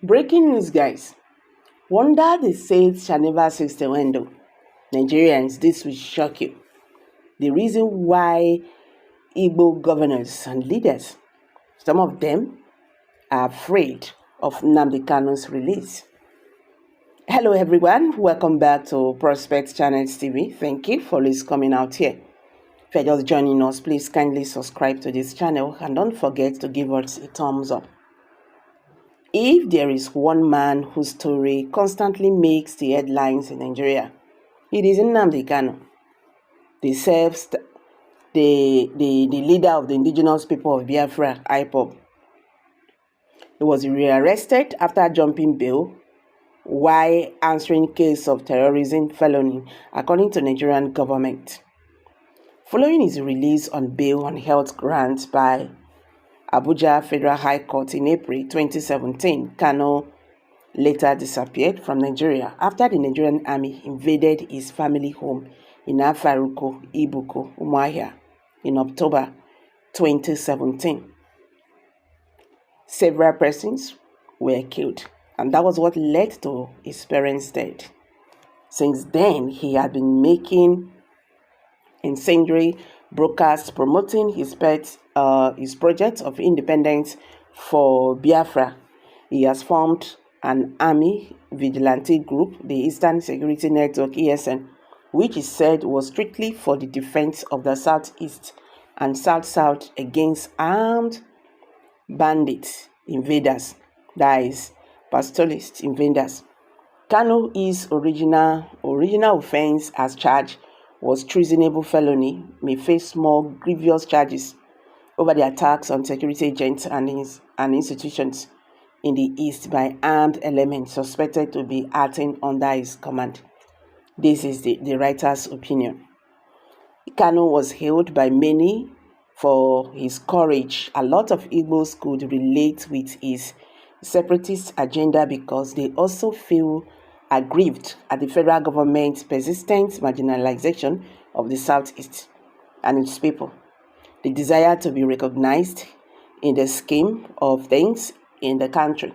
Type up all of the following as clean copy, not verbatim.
Breaking news, guys. Wonder the saints shall never cease to window. Nigerians, this will shock you. The reason why Igbo governors and leaders, some of them, are afraid of Nnamdi Kanu's release. Hello, everyone. Welcome back to Prospect Channels TV. Thank you for always coming out here. If you're just joining us, please kindly subscribe to this channel and don't forget to give us a thumbs up. If there is one man whose story constantly makes the headlines in Nigeria, it is Nnamdi Kanu, the leader of the indigenous people of Biafra, IPOB. He was rearrested after jumping bail while answering case of terrorism felony, according to Nigerian government. Following his release on bail on health grounds by Abuja Federal High Court in April 2017, Kanu later disappeared from Nigeria after the Nigerian army invaded his family home in Afaruko, Ibuko, Umuahia in October 2017. Several persons were killed, and that was what led to his parents' death. Since then, he had been making incendiary broadcasts promoting his project of independence for Biafra. He has formed an army vigilante group, the Eastern Security Network (ESN), which is said was strictly for the defense of the Southeast and South-South against armed bandits, invaders, that is, pastoralist invaders. Kanu's original offense as charged was treasonable felony, may face more grievous charges over the attacks on security agents and institutions in the East by armed elements suspected to be acting under his command. This is the writer's opinion. Kanu was hailed by many for his courage. A lot of Igbos could relate with his separatist agenda because they also feel aggrieved at the federal government's persistent marginalization of the Southeast and its people. The desire to be recognized in the scheme of things in the country.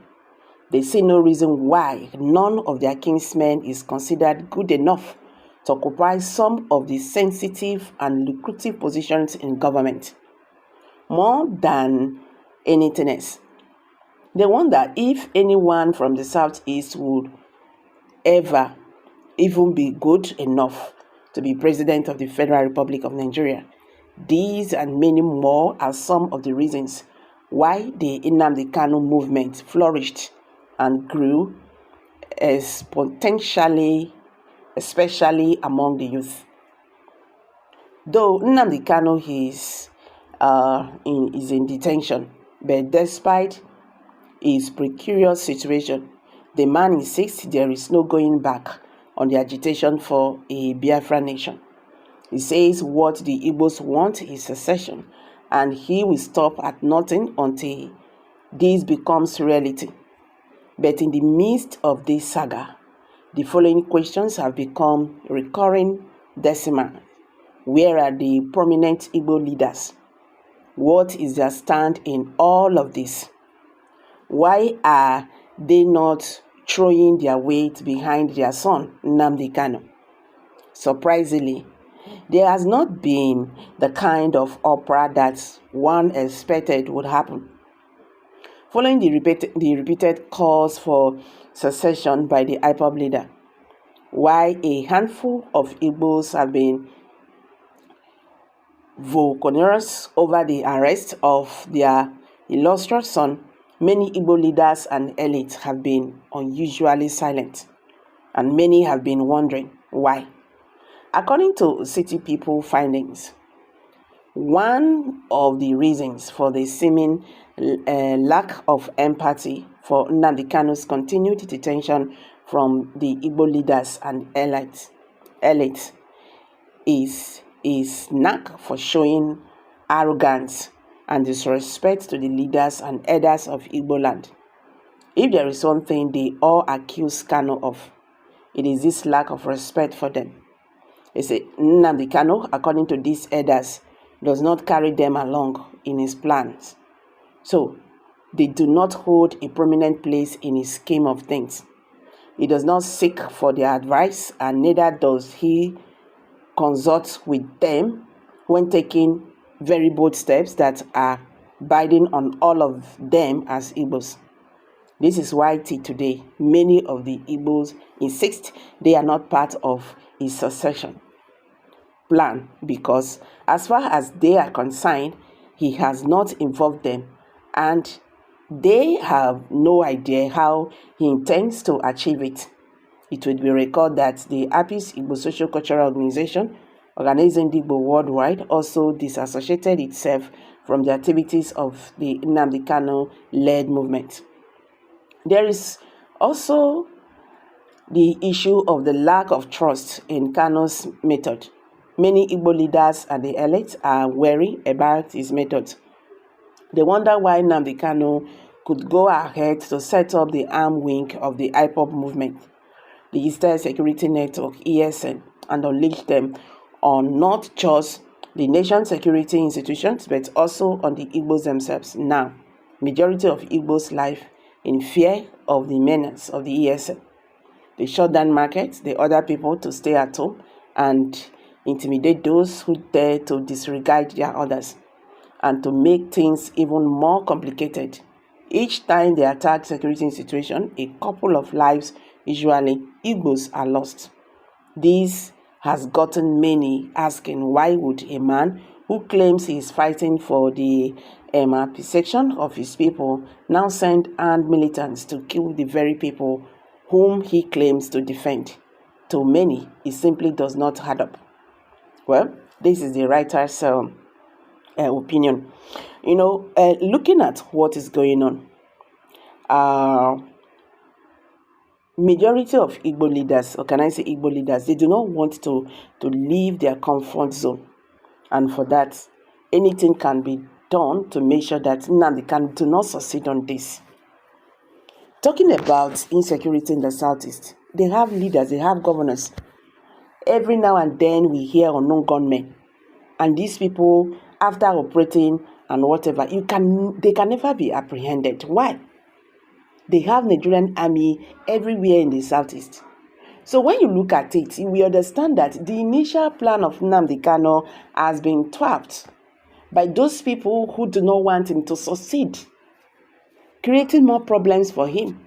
They see no reason why none of their kinsmen is considered good enough to occupy some of the sensitive and lucrative positions in government. More than anything else, they wonder if anyone from the Southeast would ever even be good enough to be president of the Federal Republic of Nigeria. These and many more are some of the reasons why the Nnamdi Kanu movement flourished and grew exponentially, especially among the youth. Though Nnamdi Kanu is in detention, but despite his precarious situation, the man insists there is no going back on the agitation for a Biafra nation. He says what the Igbos want is secession, and he will stop at nothing until this becomes reality. But in the midst of this saga, the following questions have become recurring decimal. Where are the prominent Igbo leaders? What is their stand in all of this? Why are they not throwing their weight behind their son, Nnamdi Kanu? Surprisingly, there has not been the kind of uproar that one expected would happen. Following the repeated calls for secession by the IPOB leader, while a handful of Igbos have been vocal over the arrest of their illustrious son, many Igbo leaders and elites have been unusually silent, and many have been wondering why. According to City People findings, one of the reasons for the seeming lack of empathy for Nnamdi Kanu's continued detention from the Igbo leaders and elites is his knack for showing arrogance and disrespect to the leaders and elders of Igbo land. If there is one thing they all accuse Kanu of, it is this lack of respect for them. They say Nnamdi Kanu, according to these elders, does not carry them along in his plans. So, they do not hold a prominent place in his scheme of things. He does not seek for their advice, and neither does he consult with them when taking very bold steps that are binding on all of them as Igbos. This is why till today, many of the Igbos insist they are not part of his succession plan, because as far as they are concerned, he has not involved them, and they have no idea how he intends to achieve it. It would be recalled that the APIS Igbo Social Cultural Organization, organizing the Igbo worldwide, also disassociated itself from the activities of the Nnamdi Kanu-led movement. There is also the issue of the lack of trust in Kanu's method. Many Igbo leaders and the elite are wary about his methods. They wonder why Nnamdi Kanu could go ahead to set up the arm wing of the IPOB movement, the Eastern Security Network, ESN, and unleash them on not just the nation's security institutions, but also on the Igbos themselves. Now, majority of Igbos live in fear of the menace of the ESN. They shut down markets, they order people to stay at home, and intimidate those who dare to disregard their orders, and to make things even more complicated. Each time they attack security institution, a couple of lives, usually Igbos, are lost. This has gotten many asking, why would a man who claims he is fighting for the emancipation of his people now send armed militants to kill the very people whom he claims to defend? To many, it simply does not add up. Well, this is the writer's opinion. Looking at what is going on, majority of Igbo leaders, or can I say Igbo leaders, they do not want to leave their comfort zone. And for that, anything can be done to make sure that Nnamdi Kanu do not succeed on this. Talking about insecurity in the Southeast, they have leaders, they have governors. Every now and then we hear unknown gunmen. And these people, after operating and whatever, they can never be apprehended. Why? They have Nigerian army everywhere in the Southeast. So when you look at it, we understand that the initial plan of Nnamdi Kanu has been thwarted by those people who do not want him to succeed, creating more problems for him,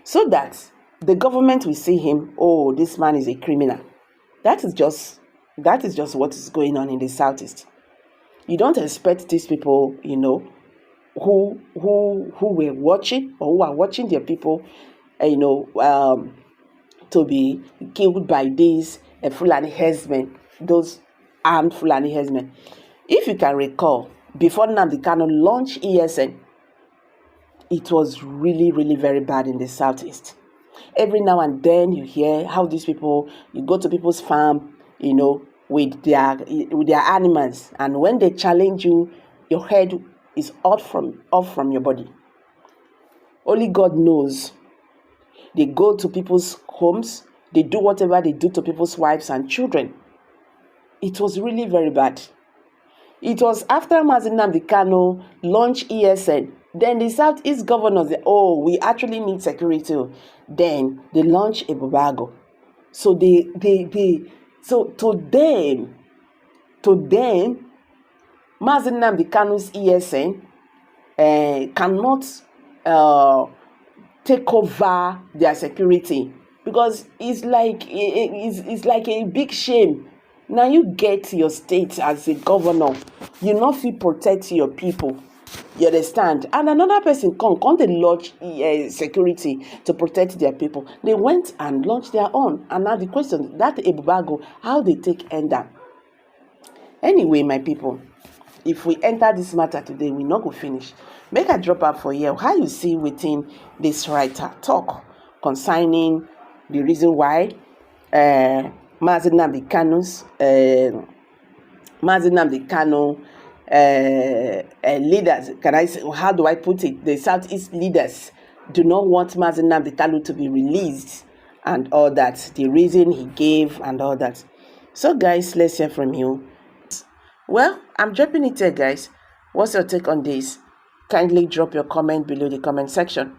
so that the government will see him, oh, this man is a criminal. That is just what is going on in the Southeast. You don't expect these people, who were watching, or who are watching their people, to be killed by these Fulani herdsmen, those armed Fulani herdsmen. If you can recall, before Nnamdi Kanu launched ESN, it was really, really very bad in the Southeast. Every now and then you hear how these people, you go to people's farm, with their animals, and when they challenge you, your head is off from your body. Only God knows. They go to people's homes, they do whatever they do to people's wives and children. It was really very bad. It was after Nnamdi Kanu launched ESN, then the Southeast governors said, oh, we actually need security. Then they launched a Bubago. So so to them, Nnamdi Kanu's ESN cannot take over their security, because it's like a big shame. Now you get your state as a governor, you not feel protect your people. You understand? And another person come they launch security to protect their people. They went and launched their own. And now the question, that Ebubago, how they take end down? Anyway, my people, if we enter this matter today, we not go finish. Make a drop out for here. How you see within this writer talk concerning the reason why Nnamdi Kanu leaders, can I say, how do I put it? The Southeast leaders do not want Nnamdi Kanu to be released and all that. The reason he gave and all that. So guys, let's hear from you. Well, I'm dropping it here, guys. What's your take on this? kindly drop your comment below the comment section.